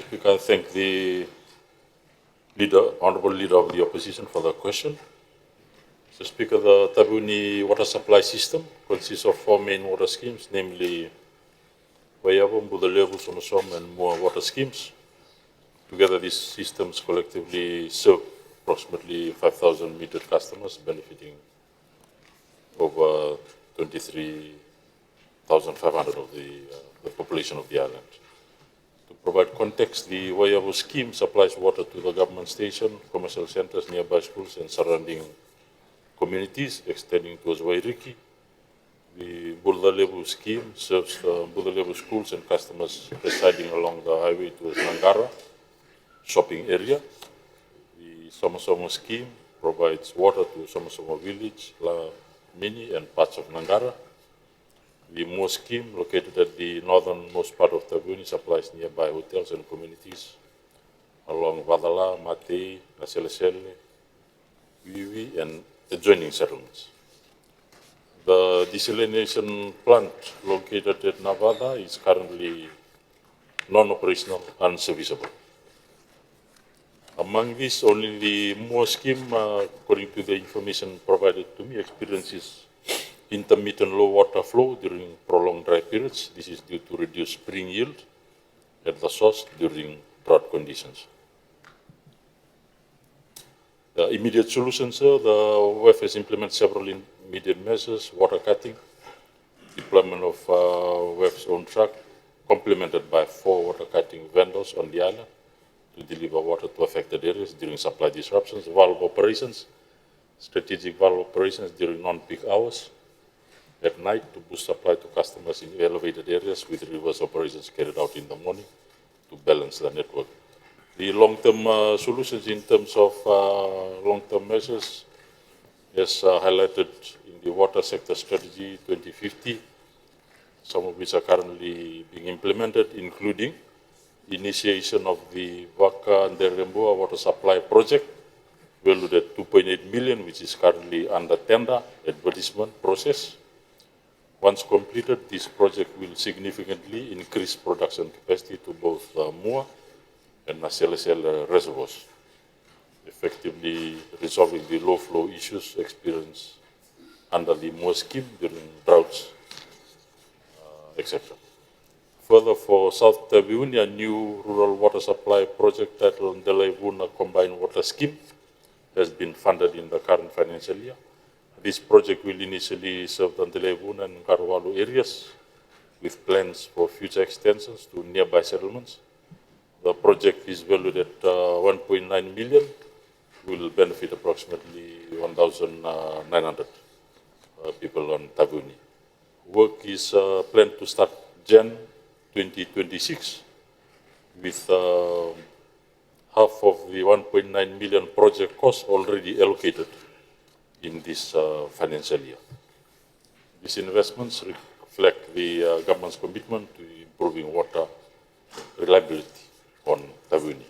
Speaker, I thank the Honourable Leader of the Opposition for the question. Mr. Speaker, the Taveuni water supply system consists of four main water schemes, namely Waiabo, Budalevu, Sonosom, and Mua water schemes. Together, these systems collectively serve approximately 5,000 metered customers, benefiting over 23,500 of the population of the island. To provide context, the Waiabo scheme supplies water to the government station, commercial centers, nearby schools, and surrounding communities, extending towards Wairiki. The Budalevu scheme serves the Budalevu schools and customers residing along the highway towards Nangara shopping area. The Somosomo scheme provides water to Somosomo village, La Mini, and parts of Nangara. The Mo scheme, located at the northernmost part of Taveuni, supplies nearby hotels and communities along Vadala, Mate, Naselesele, Wiwi, and adjoining settlements. The desalination plant located at Navada is currently non-operational and serviceable. Among these, only the Mo scheme, according to the information provided to me, experiences intermittent low water flow during prolonged dry periods. This is due to reduced spring yield at the source during drought conditions. The immediate solutions, sir, the WEF has implemented several immediate measures: water cutting, deployment of WEF's own truck, complemented by 4 water cutting vendors on the island to deliver water to affected areas during supply disruptions, valve operations, strategic valve operations during non-peak hours, at night to boost supply to customers in elevated areas, with reverse operations carried out in the morning to balance the network. The long-term solutions in terms of long-term measures, as highlighted in the Water Sector Strategy 2050, some of which are currently being implemented, including initiation of the Waka and Remboa water supply project, valued at 2.8 million, which is currently under tender advertisement process. Once completed, this project will significantly increase production capacity to both Mua and Naselesele reservoirs, effectively resolving the low flow issues experienced under the Mua scheme during droughts, etc. Further, for South Taveuni, a new rural water supply project titled Taveuni Combined Water Scheme has been funded in the current financial year. This project will initially serve the Taveuni and Karuwalu areas, with plans for future extensions to nearby settlements. The project is valued at 1.9 million, will benefit approximately 1,900 people on Taveuni. Work is planned to start Jan 2026, with half of the 1.9 million project cost already allocated in this financial year. These investments reflect the government's commitment to improving water reliability on Taveuni.